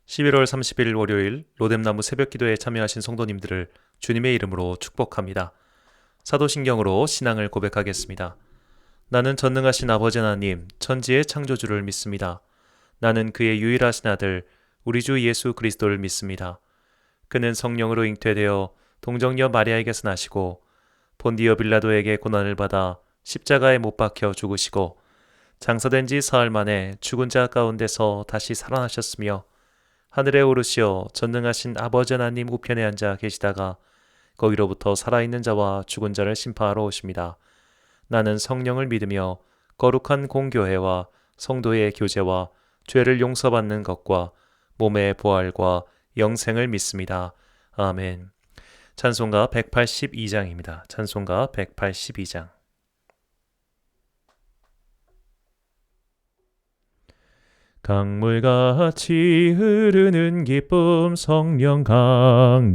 11월 30일 월요일 로뎀나무 새벽기도에 참여하신 성도님들을 주님의 이름으로 축복합니다. 사도신경으로 신앙을 고백하겠습니다. 나는 전능하신 아버지 하나님, 천지의 창조주를 믿습니다. 나는 그의 유일하신 아들, 우리 주 예수 그리스도를 믿습니다. 그는 성령으로 잉태되어 동정녀 마리아에게서 나시고 본디오 빌라도에게 고난을 받아 십자가에 못 박혀 죽으시고 장사된 지 사흘 만에 죽은 자 가운데서 다시 살아나셨으며 하늘에 오르시어 전능하신 아버지 하나님 우편에 앉아 계시다가 거기로부터 살아있는 자와 죽은 자를 심판하러 오십니다. 나는 성령을 믿으며 거룩한 공교회와 성도의 교제와 죄를 용서받는 것과 몸의 부활과 영생을 믿습니다. 아멘. 찬송가 182장입니다. 찬송가 182장. 강물같이 흐르는 기쁨 성령 강림함이라.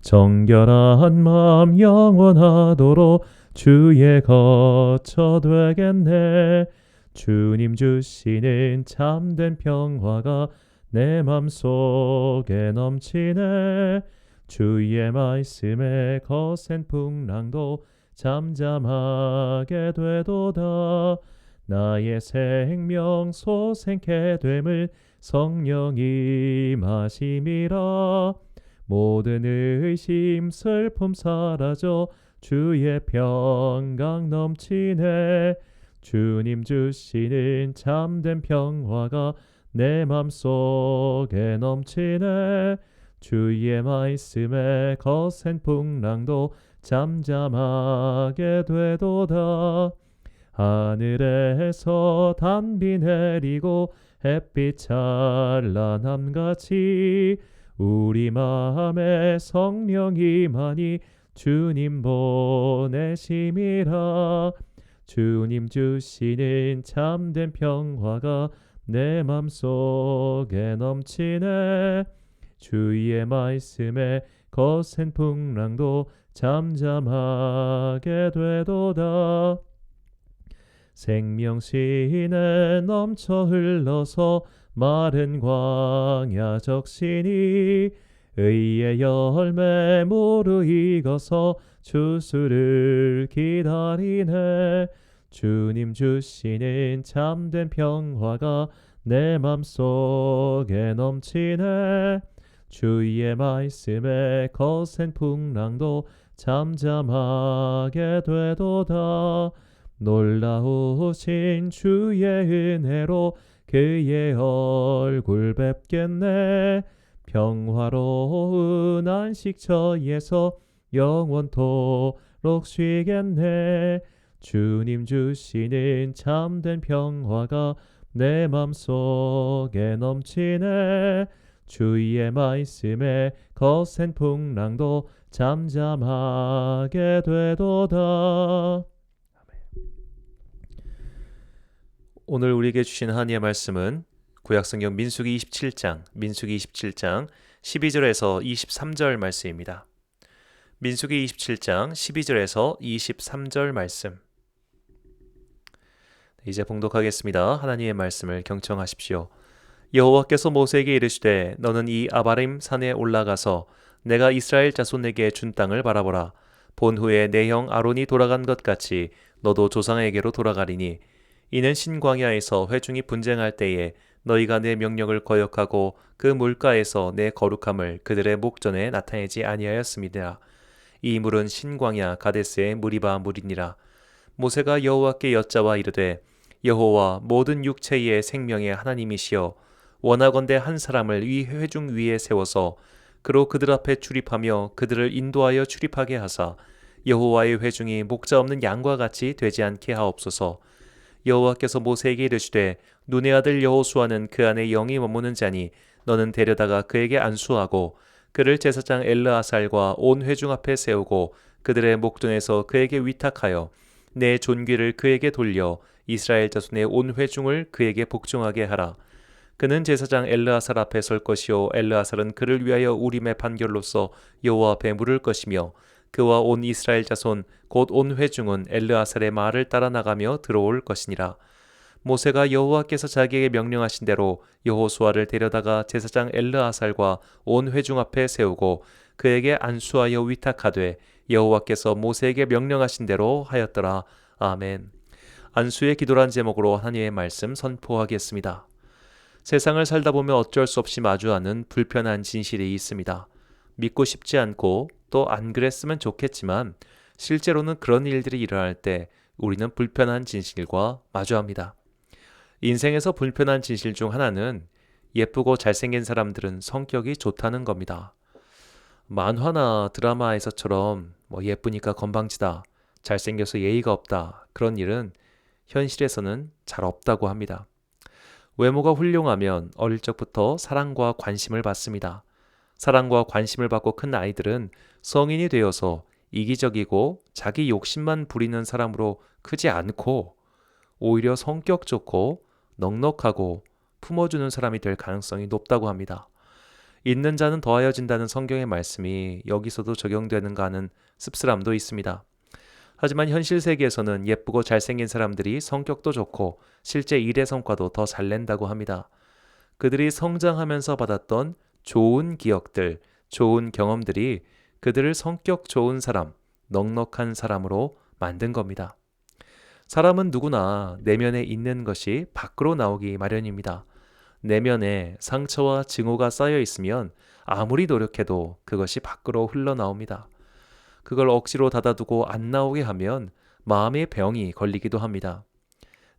정결한 마음 영원하도록 주의 거처 되겠네. 주님 주시는 참된 평화가 내 맘속에 넘치네. 주의 말씀에 거센 풍랑도 잠잠하게 되도다. 나의 생명 소생케 됨을 성령이 마심이라. 모든 의심 슬픔 사라져 주의 평강 넘치네. 주님 주시는 참된 평화가 내 맘속에 넘치네. 주의 말씀에 거센 풍랑도 잠잠하게 되도다. 하늘에서 단비 내리고 햇빛 찬란함같이 우리 마음에 성령이 많이 주님 보내심이라. 주님 주시는 참된 평화가 내 맘속에 넘치네. 주의 말씀에 거센 풍랑도 잠잠하게 되도다. 생명신에 넘쳐 흘러서 마른 광야 적시니 의의 열매 무르익어서 추수를 기다리네. 주님 주시는 참된 평화가 내 맘속에 넘치네. 주의 말씀에 거센 풍랑도 잠잠하게 되도다. 놀라우신 주의 은혜로 그의 얼굴 뵙겠네. 평화로운 안식처에서 영원토록 쉬겠네. 주님 주시는 참된 평화가 내 맘속에 넘치네. 주의 말씀에 거센 풍랑도 잠잠하게 되도다. 오늘 우리에게 주신 하나님의 말씀은 구약성경 민수기 27장 12절에서 23절 말씀입니다. 민수기 27장 12절에서 23절 말씀. 이제 봉독하겠습니다. 하나님의 말씀을 경청하십시오. 여호와께서 모세에게 이르시되 너는 이 아바림 산에 올라가서 내가 이스라엘 자손에게 준 땅을 바라보라. 본 후에 내 형 아론이 돌아간 것 같이 너도 조상에게로 돌아가리니 이는 신광야에서 회중이 분쟁할 때에 너희가 내 명령을 거역하고 그 물가에서 내 거룩함을 그들의 목전에 나타내지 아니하였음이니라. 이 물은 신광야 가데스의 무리바 물이니라. 모세가 여호와께 여짜와 이르되 여호와 모든 육체의 생명의 하나님이시여 원하건대 한 사람을 이 회중 위에 세워서 그로 그들 앞에 출입하며 그들을 인도하여 출입하게 하사 여호와의 회중이 목자 없는 양과 같이 되지 않게 하옵소서. 여호와께서 모세에게 이르시되 눈의 아들 여호수아는 그 안에 영이 머무는 자니 너는 데려다가 그에게 안수하고 그를 제사장 엘르아살과 온 회중 앞에 세우고 그들의 목전에서 그에게 위탁하여 내 존귀를 그에게 돌려 이스라엘 자손의 온 회중을 그에게 복종하게 하라. 그는 제사장 엘르아살 앞에 설 것이요 엘르아살은 그를 위하여 우림의 판결로서 여호와 앞에 물을 것이며 그와 온 이스라엘 자손 곧 온 회중은 엘르아살의 말을 따라 나가며 들어올 것이니라. 모세가 여호와께서 자기에게 명령하신 대로 여호수아를 데려다가 제사장 엘르아살과 온 회중 앞에 세우고 그에게 안수하여 위탁하되 여호와께서 모세에게 명령하신 대로 하였더라. 아멘. 안수의 기도란 제목으로 하나님의 말씀 선포하겠습니다. 세상을 살다 보면 어쩔 수 없이 마주하는 불편한 진실이 있습니다. 믿고 싶지 않고 또 안 그랬으면 좋겠지만 실제로는 그런 일들이 일어날 때 우리는 불편한 진실과 마주합니다. 인생에서 불편한 진실 중 하나는 예쁘고 잘생긴 사람들은 성격이 좋다는 겁니다. 만화나 드라마에서처럼 예쁘니까 건방지다, 잘생겨서 예의가 없다, 그런 일은 현실에서는 잘 없다고 합니다. 외모가 훌륭하면 어릴 적부터 사랑과 관심을 받습니다. 사랑과 관심을 받고 큰 아이들은 성인이 되어서 이기적이고 자기 욕심만 부리는 사람으로 크지 않고 오히려 성격 좋고 넉넉하고 품어주는 사람이 될 가능성이 높다고 합니다. 있는 자는 더하여진다는 성경의 말씀이 여기서도 적용되는가 하는 씁쓸함도 있습니다. 하지만 현실 세계에서는 예쁘고 잘생긴 사람들이 성격도 좋고 실제 일의 성과도 더 잘 낸다고 합니다. 그들이 성장하면서 받았던 좋은 기억들, 좋은 경험들이 그들을 성격 좋은 사람, 넉넉한 사람으로 만든 겁니다. 사람은 누구나 내면에 있는 것이 밖으로 나오기 마련입니다. 내면에 상처와 증오가 쌓여 있으면 아무리 노력해도 그것이 밖으로 흘러나옵니다. 그걸 억지로 닫아두고 안 나오게 하면 마음의 병이 걸리기도 합니다.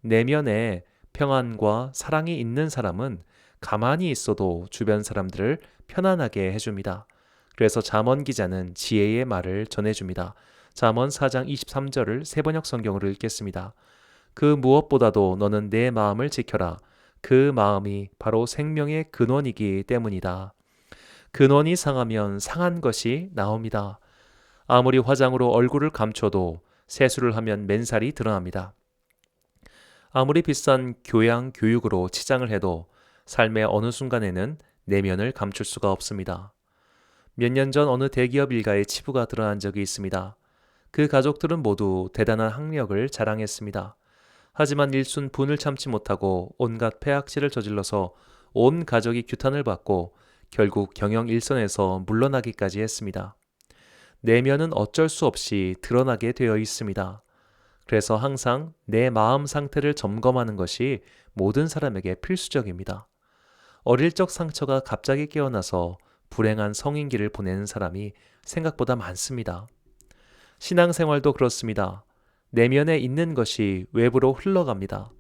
내면에 평안과 사랑이 있는 사람은 가만히 있어도 주변 사람들을 편안하게 해줍니다. 그래서 잠언 기자는 지혜의 말을 전해줍니다. 잠언 4장 23절을 세번역 성경으로 읽겠습니다. 그 무엇보다도 너는 내 마음을 지켜라. 그 마음이 바로 생명의 근원이기 때문이다. 근원이 상하면 상한 것이 나옵니다. 아무리 화장으로 얼굴을 감춰도 세수를 하면 맨살이 드러납니다. 아무리 비싼 교양, 교육으로 치장을 해도 삶의 어느 순간에는 내면을 감출 수가 없습니다. 몇 년 전 어느 대기업 일가의 치부가 드러난 적이 있습니다. 그 가족들은 모두 대단한 학력을 자랑했습니다. 하지만 일순 분을 참지 못하고 온갖 폐악질을 저질러서 온 가족이 규탄을 받고 결국 경영 일선에서 물러나기까지 했습니다. 내면은 어쩔 수 없이 드러나게 되어 있습니다. 그래서 항상 내 마음 상태를 점검하는 것이 모든 사람에게 필수적입니다. 어릴 적 상처가 갑자기 깨어나서 불행한 성인기를 보내는 사람이 생각보다 많습니다. 신앙생활도 그렇습니다. 내면에 있는 것이 외부로 흘러갑니다.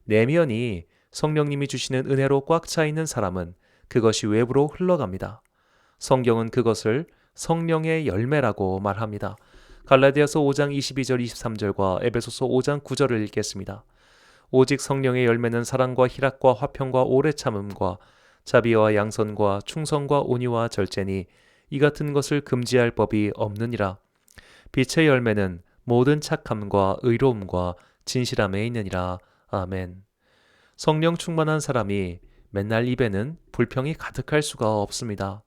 내면이 성령님이 주시는 은혜로 꽉 차 있는 사람은 그것이 외부로 흘러갑니다. 성경은 그것을 성령의 열매라고 말합니다. 갈라디아서 5장 22절 23절과 에베소서 5장 9절을 읽겠습니다. 오직 성령의 열매는 사랑과 희락과 화평과 오래 참음과 자비와 양선과 충성과 온유와 절제니 이 같은 것을 금지할 법이 없느니라. 빛의 열매는 모든 착함과 의로움과 진실함에 있느니라. 아멘. 성령 충만한 사람이 맨날 입에는 불평이 가득할 수가 없습니다.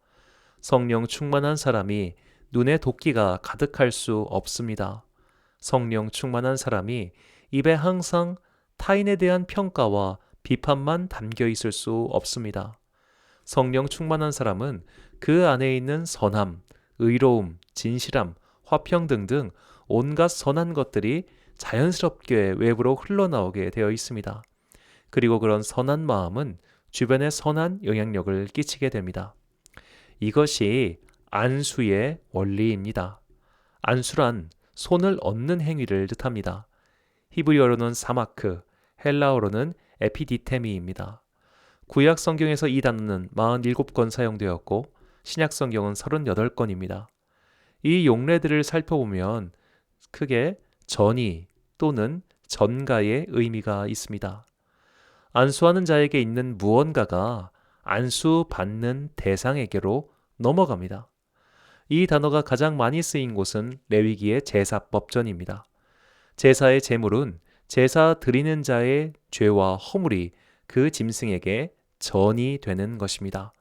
성령 충만한 사람이 눈에 도끼가 가득할 수 없습니다. 성령 충만한 사람이 입에 항상 타인에 대한 평가와 비판만 담겨 있을 수 없습니다. 성령 충만한 사람은 그 안에 있는 선함, 의로움, 진실함, 화평 등등 온갖 선한 것들이 자연스럽게 외부로 흘러나오게 되어 있습니다. 그리고 그런 선한 마음은 주변에 선한 영향력을 끼치게 됩니다. 이것이 안수의 원리입니다. 안수란 손을 얻는 행위를 뜻합니다. 히브리어로는 사마크, 헬라어로는 에피디테미입니다. 구약 성경에서 이 단어는 47건 사용되었고 신약 성경은 38건입니다. 이 용례들을 살펴보면 크게 전이 또는 전가의 의미가 있습니다. 안수하는 자에게 있는 무언가가 안수받는 대상에게로 넘어갑니다. 이 단어가 가장 많이 쓰인 곳은 레위기의 제사법전입니다. 제사의 제물은 제사 드리는 자의 죄와 허물이 그 짐승에게 전이 되는 것입니다.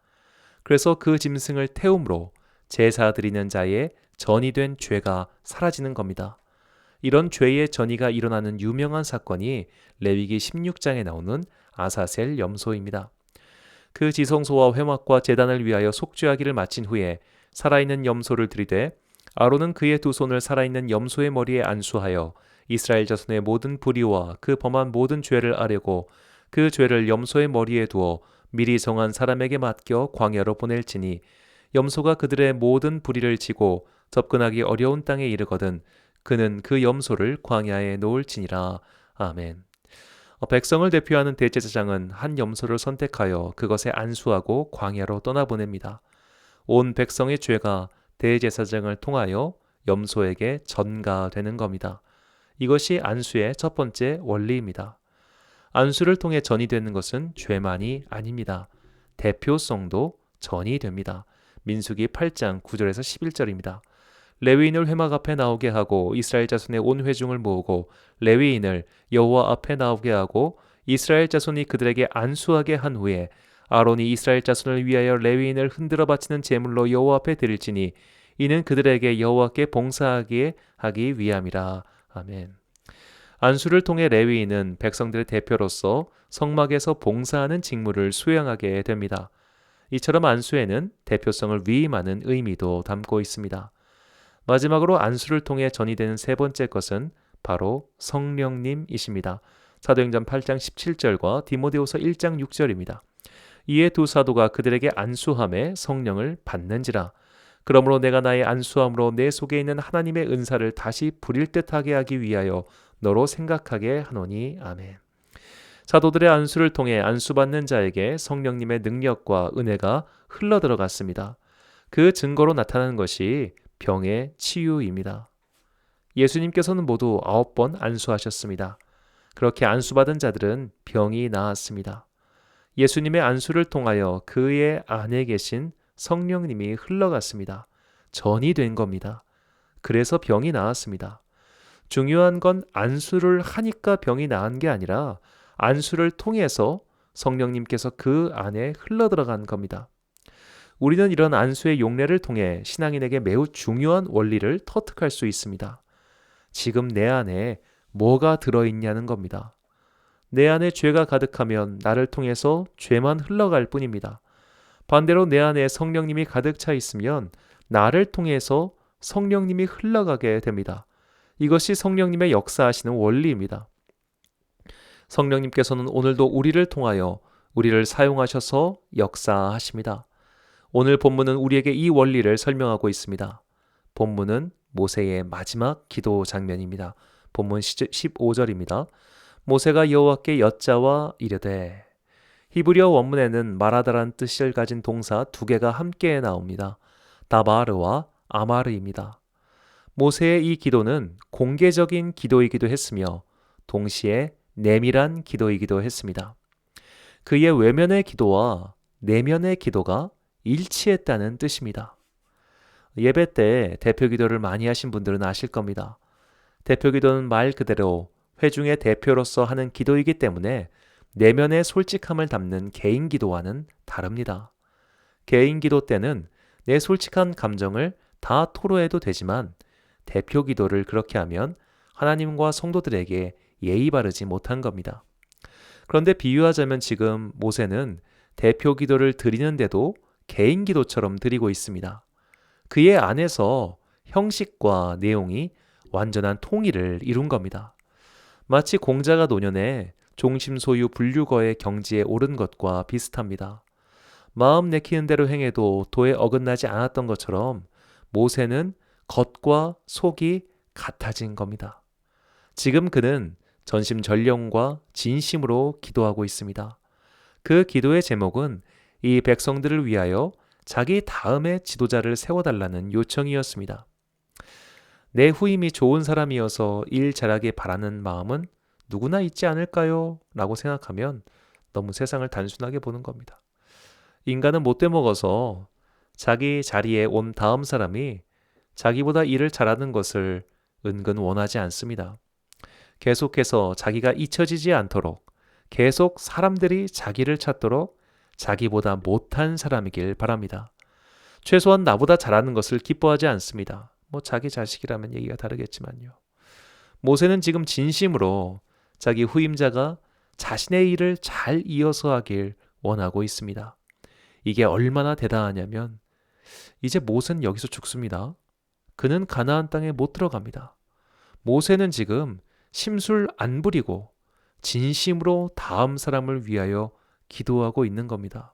그래서 그 짐승을 태움으로 제사 드리는 자의 전이 된 죄가 사라지는 겁니다. 이런 죄의 전이가 일어나는 유명한 사건이 레위기 16장에 나오는 아사셀 염소입니다. 그 지성소와 회막과 제단을 위하여 속죄하기를 마친 후에 살아있는 염소를 들이되 아론은 그의 두 손을 살아있는 염소의 머리에 안수하여 이스라엘 자손의 모든 불의와 그 범한 모든 죄를 아뢰고 그 죄를 염소의 머리에 두어 미리 정한 사람에게 맡겨 광야로 보낼지니 염소가 그들의 모든 불의를 지고 접근하기 어려운 땅에 이르거든 그는 그 염소를 광야에 놓을지니라. 아멘. 백성을 대표하는 대제사장은 한 염소를 선택하여 그것에 안수하고 광야로 떠나보냅니다. 온 백성의 죄가 대제사장을 통하여 염소에게 전가되는 겁니다. 이것이 안수의 첫 번째 원리입니다. 안수를 통해 전이 되는 것은 죄만이 아닙니다. 대표성도 전이 됩니다. 민수기 8장 9절에서 11절입니다. 레위인을 회막 앞에 나오게 하고 이스라엘 자손의 온 회중을 모으고 레위인을 여호와 앞에 나오게 하고 이스라엘 자손이 그들에게 안수하게 한 후에 아론이 이스라엘 자손을 위하여 레위인을 흔들어 바치는 제물로 여호와 앞에 드릴지니 이는 그들에게 여호와께 봉사하게 하기 위함이라. 아멘. 안수를 통해 레위인은 백성들의 대표로서 성막에서 봉사하는 직무를 수행하게 됩니다. 이처럼 안수에는 대표성을 위임하는 의미도 담고 있습니다. 마지막으로 안수를 통해 전이 되는 세 번째 것은 바로 성령님이십니다. 사도행전 8장 17절과 디모데후서 1장 6절입니다. 이에 두 사도가 그들에게 안수함에 성령을 받는지라. 그러므로 내가 나의 안수함으로 내 속에 있는 하나님의 은사를 다시 부릴 듯하게 하기 위하여 너로 생각하게 하노니. 아멘. 사도들의 안수를 통해 안수받는 자에게 성령님의 능력과 은혜가 흘러들어갔습니다. 그 증거로 나타나는 것이 병의 치유입니다. 예수님께서는 모두 9번 안수하셨습니다. 그렇게 안수받은 자들은 병이 나았습니다. 예수님의 안수를 통하여 그의 안에 계신 성령님이 흘러갔습니다. 전이 된 겁니다. 그래서 병이 나았습니다. 중요한 건 안수를 하니까 병이 나은 게 아니라 안수를 통해서 성령님께서 그 안에 흘러들어간 겁니다. 우리는 이런 안수의 용례를 통해 신앙인에게 매우 중요한 원리를 터득할 수 있습니다. 지금 내 안에 뭐가 들어있냐는 겁니다. 내 안에 죄가 가득하면 나를 통해서 죄만 흘러갈 뿐입니다. 반대로 내 안에 성령님이 가득 차 있으면 나를 통해서 성령님이 흘러가게 됩니다. 이것이 성령님의 역사하시는 원리입니다. 성령님께서는 오늘도 우리를 통하여 우리를 사용하셔서 역사하십니다. 오늘 본문은 우리에게 이 원리를 설명하고 있습니다. 본문은 모세의 마지막 기도 장면입니다. 본문 15절입니다. 모세가 여호와께 여짜와 이르되. 히브리어 원문에는 마라다란 뜻을 가진 동사 두 개가 함께 나옵니다. 다바르와 아마르입니다. 모세의 이 기도는 공개적인 기도이기도 했으며 동시에 내밀한 기도이기도 했습니다. 그의 외면의 기도와 내면의 기도가 일치했다는 뜻입니다. 예배 때 대표 기도를 많이 하신 분들은 아실 겁니다. 대표 기도는 말 그대로 회중의 대표로서 하는 기도이기 때문에 내면의 솔직함을 담는 개인 기도와는 다릅니다. 개인 기도 때는 내 솔직한 감정을 다 토로해도 되지만 대표 기도를 그렇게 하면 하나님과 성도들에게 예의 바르지 못한 겁니다. 그런데 비유하자면 지금 모세는 대표 기도를 드리는데도 개인 기도처럼 드리고 있습니다. 그의 안에서 형식과 내용이 완전한 통일을 이룬 겁니다. 마치 공자가 노년에 종심소유 분류거의 경지에 오른 것과 비슷합니다. 마음 내키는 대로 행해도 도에 어긋나지 않았던 것처럼 모세는 겉과 속이 같아진 겁니다. 지금 그는 전심전령과 진심으로 기도하고 있습니다. 그 기도의 제목은 이 백성들을 위하여 자기 다음의 지도자를 세워달라는 요청이었습니다. 내 후임이 좋은 사람이어서 일 잘하길 바라는 마음은 누구나 있지 않을까요? 라고 생각하면 너무 세상을 단순하게 보는 겁니다. 인간은 못돼 먹어서 자기 자리에 온 다음 사람이 자기보다 일을 잘하는 것을 은근 원하지 않습니다. 계속해서 자기가 잊혀지지 않도록 계속 사람들이 자기를 찾도록 자기보다 못한 사람이길 바랍니다. 최소한 나보다 잘하는 것을 기뻐하지 않습니다. 자기 자식이라면 얘기가 다르겠지만요. 모세는 지금 진심으로 자기 후임자가 자신의 일을 잘 이어서 하길 원하고 있습니다. 이게 얼마나 대단하냐면 이제 모세는 여기서 죽습니다. 그는 가나안 땅에 못 들어갑니다. 모세는 지금 심술 안 부리고 진심으로 다음 사람을 위하여 기도하고 있는 겁니다.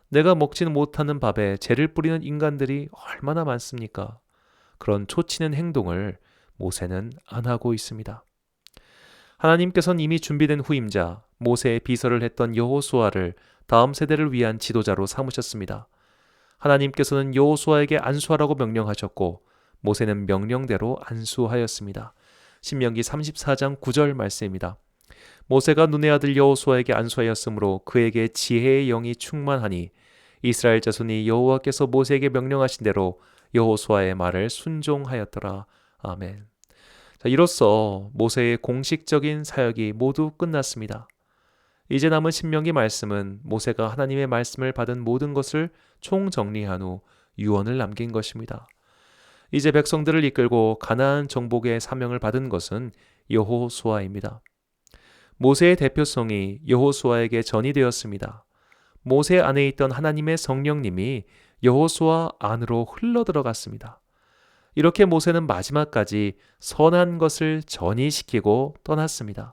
내가 먹지는 못하는 밥에 재를 뿌리는 인간들이 얼마나 많습니까? 그런 초치는 행동을 모세는 안 하고 있습니다. 하나님께서는 이미 준비된 후임자 모세의 비서를 했던 여호수아를 다음 세대를 위한 지도자로 삼으셨습니다. 하나님께서는 여호수아에게 안수하라고 명령하셨고 모세는 명령대로 안수하였습니다. 신명기 34장 9절 말씀입니다. 모세가 눈의 아들 여호수아에게 안수하였으므로 그에게 지혜의 영이 충만하니 이스라엘 자손이 여호와께서 모세에게 명령하신 대로 여호수아의 말을 순종하였더라. 아멘. 자, 이로써 모세의 공식적인 사역이 모두 끝났습니다. 이제 남은 신명기 말씀은 모세가 하나님의 말씀을 받은 모든 것을 총정리한 후 유언을 남긴 것입니다. 이제 백성들을 이끌고 가나안 정복의 사명을 받은 것은 여호수아입니다. 모세의 대표성이 여호수아에게 전이되었습니다. 모세 안에 있던 하나님의 성령님이 여호수아 안으로 흘러들어갔습니다. 이렇게 모세는 마지막까지 선한 것을 전이시키고 떠났습니다.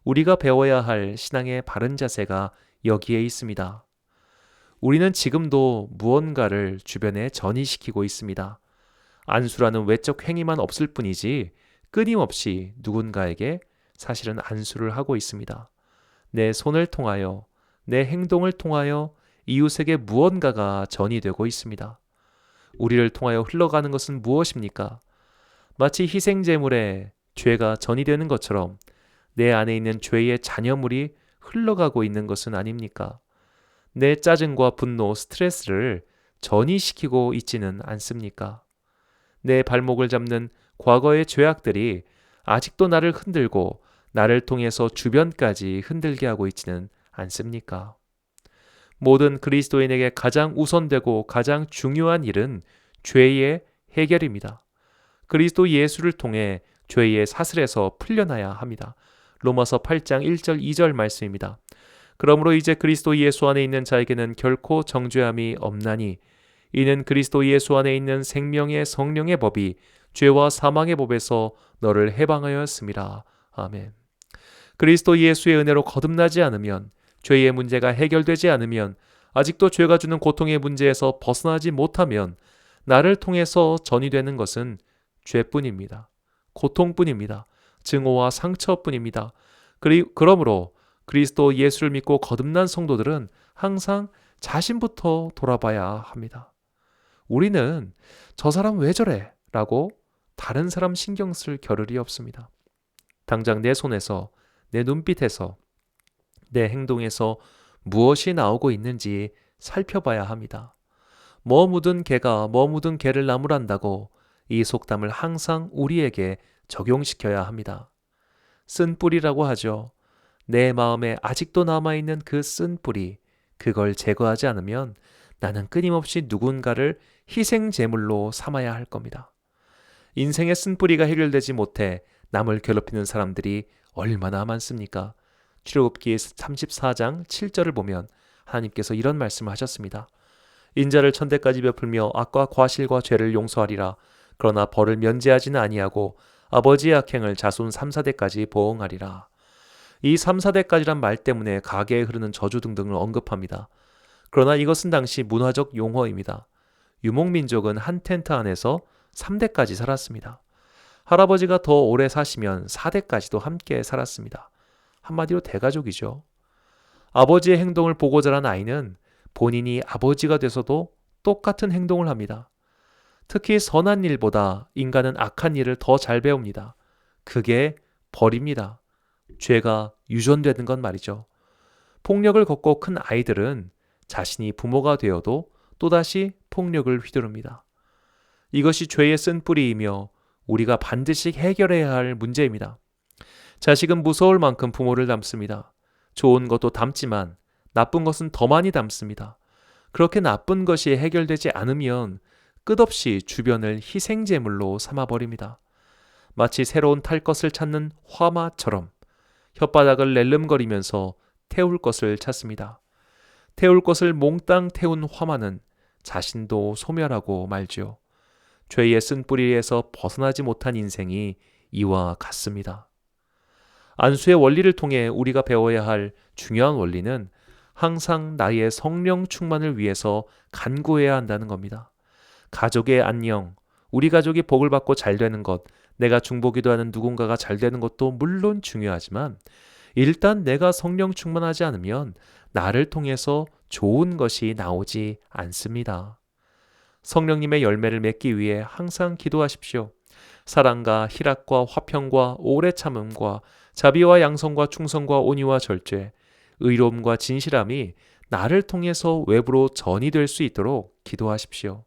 우리가 배워야 할 신앙의 바른 자세가 여기에 있습니다. 우리는 지금도 무언가를 주변에 전이시키고 있습니다. 안수라는 외적 행위만 없을 뿐이지 끊임없이 누군가에게 사실은 안수를 하고 있습니다. 내 손을 통하여, 내 행동을 통하여 이웃에게 무언가가 전이되고 있습니다. 우리를 통하여 흘러가는 것은 무엇입니까? 마치 희생제물에 죄가 전이되는 것처럼 내 안에 있는 죄의 잔여물이 흘러가고 있는 것은 아닙니까? 내 짜증과 분노, 스트레스를 전이시키고 있지는 않습니까? 내 발목을 잡는 과거의 죄악들이 아직도 나를 흔들고 나를 통해서 주변까지 흔들게 하고 있지는 않습니까? 모든 그리스도인에게 가장 우선되고 가장 중요한 일은 죄의 해결입니다. 그리스도 예수를 통해 죄의 사슬에서 풀려나야 합니다. 로마서 8장 1절 2절 말씀입니다. 그러므로 이제 그리스도 예수 안에 있는 자에게는 결코 정죄함이 없나니 이는 그리스도 예수 안에 있는 생명의 성령의 법이 죄와 사망의 법에서 너를 해방하였습니다. 아멘. 그리스도 예수의 은혜로 거듭나지 않으면, 죄의 문제가 해결되지 않으면, 아직도 죄가 주는 고통의 문제에서 벗어나지 못하면 나를 통해서 전이되는 것은 죄뿐입니다. 고통뿐입니다. 증오와 상처뿐입니다. 그러므로 그리스도 예수를 믿고 거듭난 성도들은 항상 자신부터 돌아봐야 합니다. 우리는 저 사람 왜 저래? 라고 다른 사람 신경 쓸 겨를이 없습니다. 당장 내 손에서, 내 눈빛에서, 내 행동에서 무엇이 나오고 있는지 살펴봐야 합니다. 뭐 묻은 개가 뭐 묻은 개를 나무란다고 이 속담을 항상 우리에게 적용시켜야 합니다. 쓴 뿌리라고 하죠. 내 마음에 아직도 남아있는 그 쓴 뿌리, 그걸 제거하지 않으면 나는 끊임없이 누군가를 희생제물로 삼아야 할 겁니다. 인생의 쓴뿌리가 해결되지 못해 남을 괴롭히는 사람들이 얼마나 많습니까? 출애굽기 34장 7절을 보면 하나님께서 이런 말씀을 하셨습니다. 인자를 천대까지 베풀며 악과 과실과 죄를 용서하리라. 그러나 벌을 면제하지는 아니하고 아버지의 악행을 자손 3, 4대까지 보응하리라. 이 3, 4대까지란 말 때문에 가계에 흐르는 저주 등등을 언급합니다. 그러나 이것은 당시 문화적 용어입니다. 유목민족은 한 텐트 안에서 3대까지 살았습니다. 할아버지가 더 오래 사시면 4대까지도 함께 살았습니다. 한마디로 대가족이죠. 아버지의 행동을 보고 자란 아이는 본인이 아버지가 돼서도 똑같은 행동을 합니다. 특히 선한 일보다 인간은 악한 일을 더 잘 배웁니다. 그게 벌입니다. 죄가 유전되는 건 말이죠. 폭력을 겪고 큰 아이들은 자신이 부모가 되어도 또다시 폭력을 휘두릅니다. 이것이 죄의 쓴뿌리이며 우리가 반드시 해결해야 할 문제입니다. 자식은 무서울 만큼 부모를 닮습니다. 좋은 것도 닮지만 나쁜 것은 더 많이 닮습니다. 그렇게 나쁜 것이 해결되지 않으면 끝없이 주변을 희생제물로 삼아버립니다. 마치 새로운 탈 것을 찾는 화마처럼 혓바닥을 낼름거리면서 태울 것을 찾습니다. 태울 것을 몽땅 태운 화마는 자신도 소멸하고 말지요. 죄의 쓴뿌리에서 벗어나지 못한 인생이 이와 같습니다. 안수의 원리를 통해 우리가 배워야 할 중요한 원리는 항상 나의 성령 충만을 위해서 간구해야 한다는 겁니다. 가족의 안녕, 우리 가족이 복을 받고 잘 되는 것, 내가 중보기도하는 누군가가 잘 되는 것도 물론 중요하지만 일단 내가 성령 충만하지 않으면 나를 통해서 좋은 것이 나오지 않습니다. 성령님의 열매를 맺기 위해 항상 기도하십시오. 사랑과 희락과 화평과 오래 참음과 자비와 양성과 충성과 온유와 절제, 의로움과 진실함이 나를 통해서 외부로 전이될 수 있도록 기도하십시오.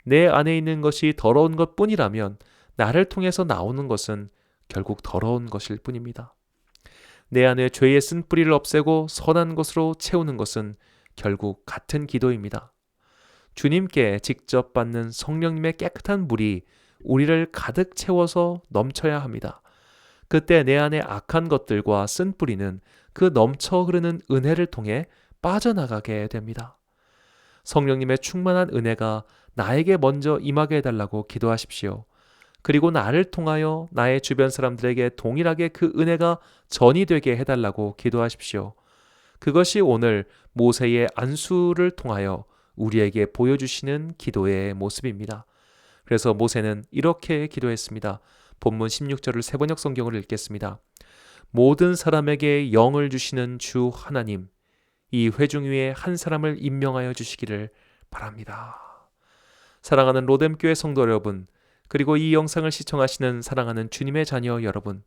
내 안에 있는 것이 더러운 것뿐이라면 나를 통해서 나오는 것은 결국 더러운 것일 뿐입니다. 내 안에 죄의 쓴뿌리를 없애고 선한 것으로 채우는 것은 결국 같은 기도입니다. 주님께 직접 받는 성령님의 깨끗한 물이 우리를 가득 채워서 넘쳐야 합니다. 그때 내 안에 악한 것들과 쓴뿌리는 그 넘쳐 흐르는 은혜를 통해 빠져나가게 됩니다. 성령님의 충만한 은혜가 나에게 먼저 임하게 해달라고 기도하십시오. 그리고 나를 통하여 나의 주변 사람들에게 동일하게 그 은혜가 전이 되게 해달라고 기도하십시오. 그것이 오늘 모세의 안수를 통하여 우리에게 보여주시는 기도의 모습입니다. 그래서 모세는 이렇게 기도했습니다. 본문 16절을 세번역 성경을 읽겠습니다. 모든 사람에게 영을 주시는 주 하나님, 이 회중 위에 한 사람을 임명하여 주시기를 바랍니다. 사랑하는 로뎀교회 성도 여러분, 그리고 이 영상을 시청하시는 사랑하는 주님의 자녀 여러분,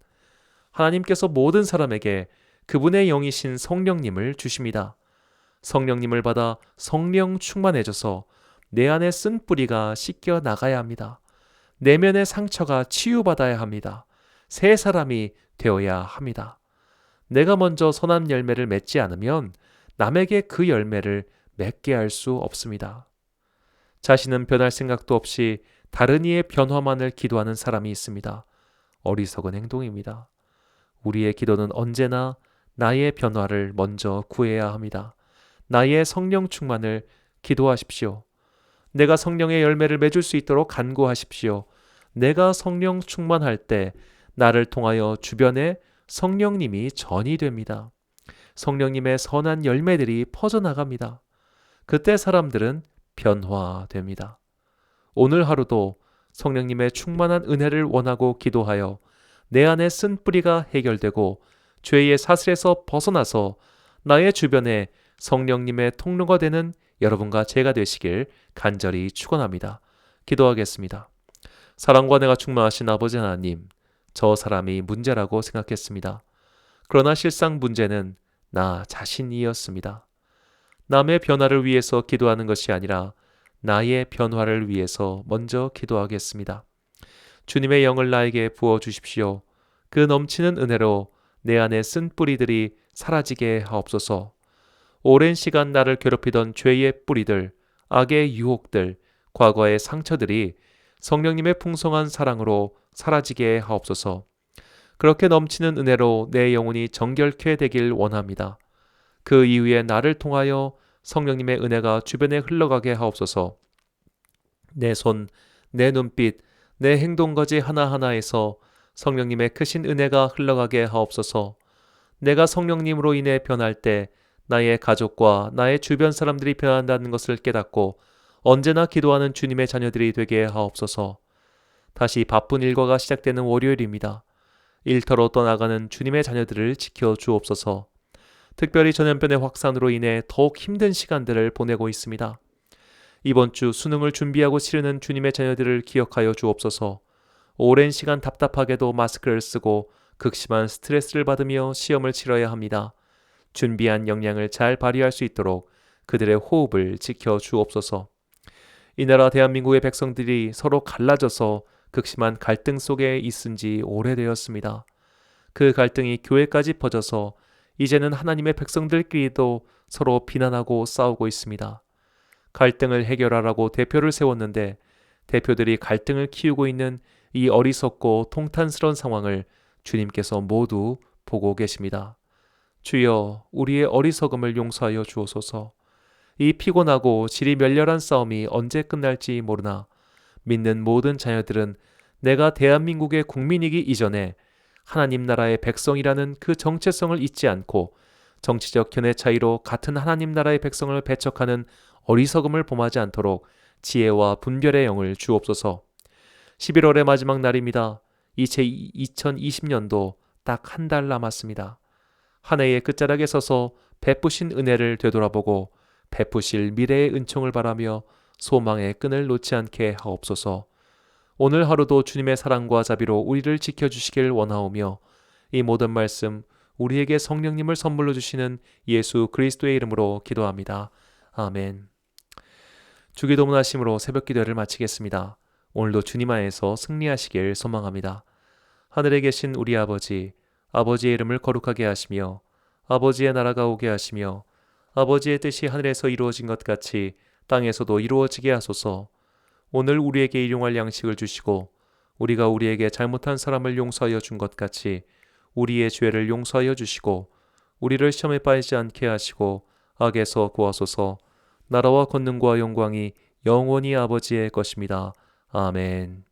하나님께서 모든 사람에게 그분의 영이신 성령님을 주십니다. 성령님을 받아 성령 충만해져서 내 안에 쓴 뿌리가 씻겨 나가야 합니다. 내면의 상처가 치유받아야 합니다. 새 사람이 되어야 합니다. 내가 먼저 선한 열매를 맺지 않으면 남에게 그 열매를 맺게 할 수 없습니다. 자신은 변할 생각도 없이 다른 이의 변화만을 기도하는 사람이 있습니다. 어리석은 행동입니다. 우리의 기도는 언제나 나의 변화를 먼저 구해야 합니다. 나의 성령 충만을 기도하십시오. 내가 성령의 열매를 맺을 수 있도록 간구하십시오. 내가 성령 충만할 때 나를 통하여 주변에 성령님이 전이 됩니다. 성령님의 선한 열매들이 퍼져나갑니다. 그때 사람들은 변화됩니다. 오늘 하루도 성령님의 충만한 은혜를 원하고 기도하여 내 안에 쓴 뿌리가 해결되고 죄의 사슬에서 벗어나서 나의 주변에 성령님의 통로가 되는 여러분과 제가 되시길 간절히 축원합니다. 기도하겠습니다. 사랑과 은혜가 충만하신 아버지 하나님, 저 사람이 문제라고 생각했습니다. 그러나 실상 문제는 나 자신이었습니다. 남의 변화를 위해서 기도하는 것이 아니라 나의 변화를 위해서 먼저 기도하겠습니다. 주님의 영을 나에게 부어주십시오. 그 넘치는 은혜로 내 안에 쓴 뿌리들이 사라지게 하옵소서. 오랜 시간 나를 괴롭히던 죄의 뿌리들, 악의 유혹들, 과거의 상처들이 성령님의 풍성한 사랑으로 사라지게 하옵소서. 그렇게 넘치는 은혜로 내 영혼이 정결케 되길 원합니다. 그 이후에 나를 통하여 성령님의 은혜가 주변에 흘러가게 하옵소서. 내 손, 내 눈빛, 내 행동까지 하나하나에서 성령님의 크신 은혜가 흘러가게 하옵소서. 내가 성령님으로 인해 변할 때 나의 가족과 나의 주변 사람들이 변한다는 것을 깨닫고 언제나 기도하는 주님의 자녀들이 되게 하옵소서. 다시 바쁜 일과가 시작되는 월요일입니다. 일터로 떠나가는 주님의 자녀들을 지켜 주옵소서. 특별히 전염병의 확산으로 인해 더욱 힘든 시간들을 보내고 있습니다. 이번 주 수능을 준비하고 치르는 주님의 자녀들을 기억하여 주옵소서. 오랜 시간 답답하게도 마스크를 쓰고 극심한 스트레스를 받으며 시험을 치러야 합니다. 준비한 역량을 잘 발휘할 수 있도록 그들의 호흡을 지켜 주옵소서. 이 나라 대한민국의 백성들이 서로 갈라져서 극심한 갈등 속에 있은 지 오래되었습니다. 그 갈등이 교회까지 퍼져서 이제는 하나님의 백성들끼리도 서로 비난하고 싸우고 있습니다. 갈등을 해결하라고 대표를 세웠는데 대표들이 갈등을 키우고 있는 이 어리석고 통탄스러운 상황을 주님께서 모두 보고 계십니다. 주여, 우리의 어리석음을 용서하여 주옵소서. 이 피곤하고 질이 멸렬한 싸움이 언제 끝날지 모르나 믿는 모든 자녀들은 내가 대한민국의 국민이기 이전에 하나님 나라의 백성이라는 그 정체성을 잊지 않고 정치적 견해 차이로 같은 하나님 나라의 백성을 배척하는 어리석음을 범하지 않도록 지혜와 분별의 영을 주옵소서. 11월의 마지막 날입니다. 이제 2020년도 딱 한 달 남았습니다. 한 해의 끝자락에 서서 베푸신 은혜를 되돌아보고 베푸실 미래의 은총을 바라며 소망의 끈을 놓지 않게 하옵소서. 오늘 하루도 주님의 사랑과 자비로 우리를 지켜주시길 원하오며 이 모든 말씀 우리에게 성령님을 선물로 주시는 예수 그리스도의 이름으로 기도합니다. 아멘. 주기도문 하심으로 새벽 기도를 마치겠습니다. 오늘도 주님 안에서 승리하시길 소망합니다. 하늘에 계신 우리 아버지, 아버지의 이름을 거룩하게 하시며 아버지의 나라가 오게 하시며 아버지의 뜻이 하늘에서 이루어진 것 같이 땅에서도 이루어지게 하소서. 오늘 우리에게 일용할 양식을 주시고 우리가 우리에게 잘못한 사람을 용서하여 준 것 같이 우리의 죄를 용서하여 주시고 우리를 시험에 빠지지 않게 하시고 악에서 구하소서. 나라와 권능과 영광이 영원히 아버지의 것입니다. 아멘.